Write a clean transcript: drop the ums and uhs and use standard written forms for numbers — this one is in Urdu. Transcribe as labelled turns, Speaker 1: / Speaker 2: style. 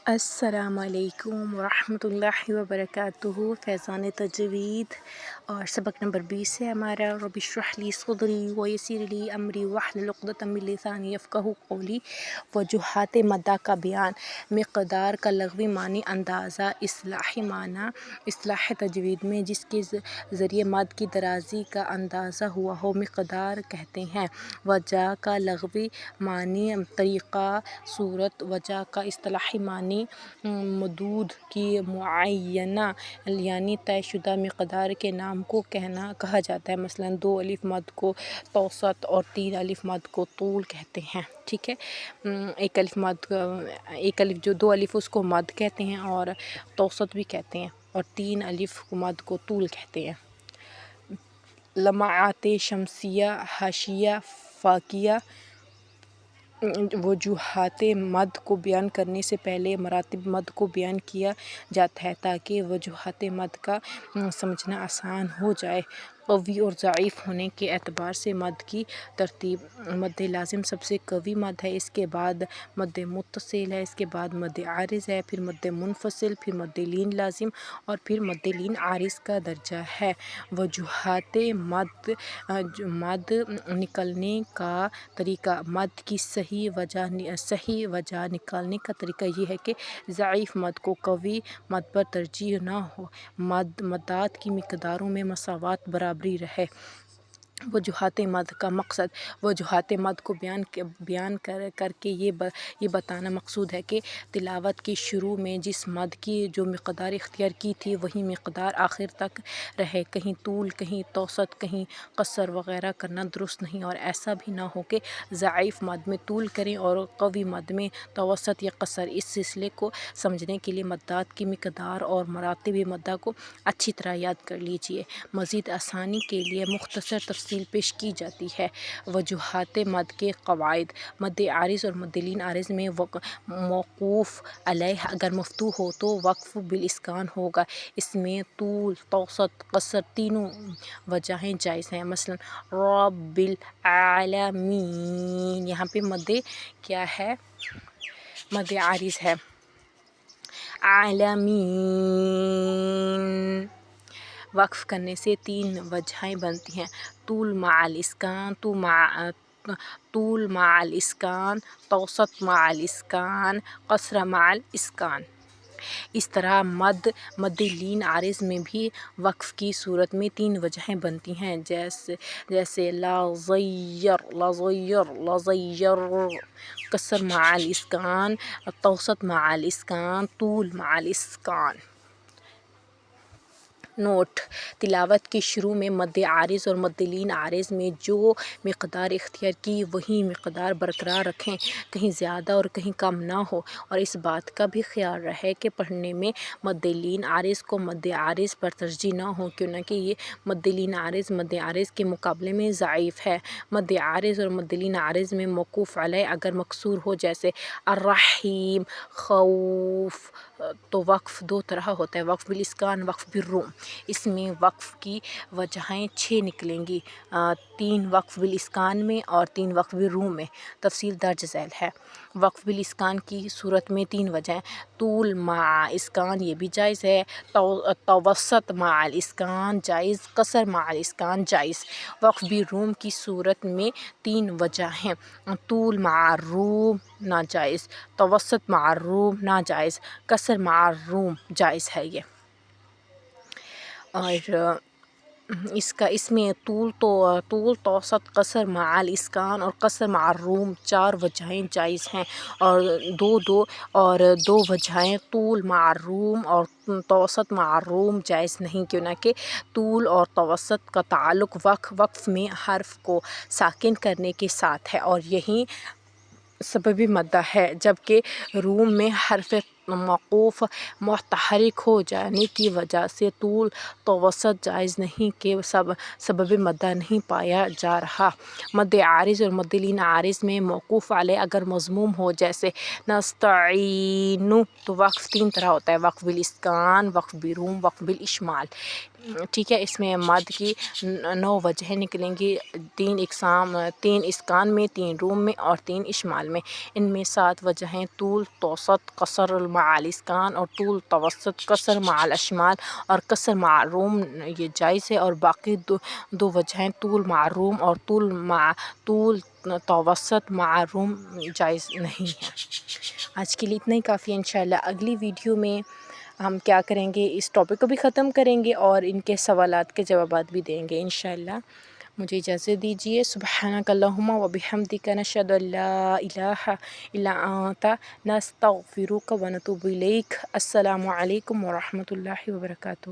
Speaker 1: السلام علیکم ورحمۃ اللہ وبرکاتہ۔ فیضان تجوید اور سبق نمبر 20 ہے ہمارا۔ رب اشرح لی صدری ویسر لی امری واحلل عقدۃ من لسانی یفقہوا قولی۔ وجوہات مدہ کا بیان، مقدار کا لغوی معنی اندازہ، اصطلاحی معنی اصطلاح تجوید میں جس کے ذریعے مد کی درازی کا اندازہ ہوا ہو مقدار کہتے ہیں۔ وجہ کا لغوی معنی طریقہ، صورت۔ وجہ کا اصطلاحی معنی مدود کی معینہ یعنی طے شدہ مقدار کے نام کو کہا جاتا ہے۔ مثلاً 2 الف مد کو توسط اور 3 الف مد کو طول کہتے ہیں۔ ٹھیک ہے، ایک الف جو 2 الف اس کو مد کہتے ہیں اور توسط بھی کہتے ہیں، اور 3 الف مد کو طول کہتے ہیں۔ لمعات شمسیہ، حاشیہ، فاقیہ۔ وجوہات مد کو بیان کرنے سے پہلے مراتب مد کو بیان کیا جاتا ہے تاکہ وجوہات مد کا سمجھنا آسان ہو جائے۔ قوی اور ضعیف ہونے کے اعتبار سے مد کی ترتیب: مد لازم سب سے قوی مد ہے، اس کے بعد مد متصل ہے، اس کے بعد مد عارض ہے، پھر مد منفصل، پھر مد لین لازم اور پھر مد لین عارض کا درجہ ہے۔ وجوہات مد نکلنے کا طریقہ: مد کی صحیح وجہ نکالنے کا طریقہ یہ ہے کہ ضعیف مد کو قوی مد پر ترجیح نہ ہو، مدات کی مقداروں میں مساوات برابری رہے۔ وجوہات مد کا مقصد: وجوہات مد کو بیان کر کے یہ بتانا مقصود ہے کہ تلاوت کے شروع میں جس مد کی جو مقدار اختیار کی تھی وہی مقدار آخر تک رہے، کہیں طول، کہیں توسط، کہیں قصر وغیرہ کرنا درست نہیں، اور ایسا بھی نہ ہو کہ ضعیف مد میں طول کریں اور قوی مد میں توسط یا قصر۔ اس سلسلے کو سمجھنے کے لیے مدات کی مقدار اور مراتب مدہ کو اچھی طرح یاد کر لیجیے۔ مزید آسانی کے لیے مختصر تفصیل پیش کی جاتی ہے۔ وجوہات مد کے قواعد: مد عارض اور مد لین عارض میں موقوف علیہ اگر مفتوح ہو تو وقف بالاسکان ہوگا۔ اس میں طول، توسط، قصر تینوں وجہیں جائز ہیں۔ مثلاً رب العالمین، یہاں پہ مد کیا ہے؟ مد عارض ہے۔ عالمین، وقف کرنے سے 3 وجہیں بنتی ہیں: طول مع الاسکان، طول مع الاسکان، توسط مع الاسکان، قصر مع الاسکان۔ اس طرح مد لین عارض میں بھی وقف کی صورت میں 3 وجہیں بنتی ہیں، جیسے لازیر، قصر مع الاسکان، توسط مع الاسکان، طول مع الاسکان۔ نوٹ: تلاوت کے شروع میں مد عارض اور مد لین عارض میں جو مقدار اختیار کی وہی مقدار برقرار رکھیں، کہیں زیادہ اور کہیں کم نہ ہو، اور اس بات کا بھی خیال رہے کہ پڑھنے میں مد لین عارض کو مد عارض پر ترجیح نہ ہو، کیونکہ یہ مد لین عارض مد عارض کے مقابلے میں ضعیف ہے۔ مد عارض اور مد لین عارض میں موقوف علیہ اگر مکسور ہو، جیسے الرحیم، خوف، تو وقف 2 طرح ہوتا ہے: وقف بالاسکان، وقف بالروم۔ اس میں وقف کی وجہیں 6 نکلیں گی، 3 وقف بالاسکان میں اور 3 وقف بالروم میں۔ تفصیل درج ذیل ہے۔ وقف بالاسکان کی صورت میں 3 وجہیں: طول مع اسکان، یہ بھی جائز ہے، توسط مع الاسکان جائز، قصر مع الاسکان جائز۔ وقف بالروم کی صورت میں 3 وجہیں: طول مع الروم ناجائز، توسط مع الروم ناجائز، قصر مع الروم جائز ہے یہ۔ اور اس میں طول، توسط، قصر مع الاسکان اور قصر مع الروم 4 وجہیں جائز ہیں، اور دو وجہیں طول مع الروم اور توسط مع الروم جائز نہیں، کیونکہ طول اور توسط کا تعلق وقف میں حرف کو ساکن کرنے کے ساتھ ہے اور یہی سبب مدہ ہے، جبکہ روم میں حرف موقوف متحرک ہو جانے کی وجہ سے طول توسط جائز نہیں کہ سبب مدہ نہیں پایا جا رہا۔ مد عارض اور مد لین عارض میں موقوف علیہ اگر مضموم ہو، جیسے نستعین، تو وقف 3 طرح ہوتا ہے: وقف بالاسکان، وقف بالروم، وقف بالاشمال۔ ٹھیک ہے، اس میں مد کی 9 وجہیں نکلیں گی، 3 اسکان میں، 3 روم میں اور 3 اشمال میں۔ ان میں 7 وجہیں طول توسط قصر مع الاسکان اور طول توسط قصر مع الاشمال اور قصر مع روم یہ جائز ہے، اور باقی دو وجہیں طول مع روم اور طول توسط مع روم جائز نہیں ہے۔ آج کے لیے اتنا ہی کافی ہے، انشاءاللہ اگلی ویڈیو میں ہم کیا کریں گے، اس ٹاپک کو بھی ختم کریں گے اور ان کے سوالات کے جوابات بھی دیں گے انشاءاللہ۔ مجھے اجازت دیجیے۔ سبحانک اللہم و بحمدک، نشہد ان لا الہ الا انت، نستغفرک و نتوب الیک۔ السلام علیکم ورحمۃ اللہ وبرکاتہ۔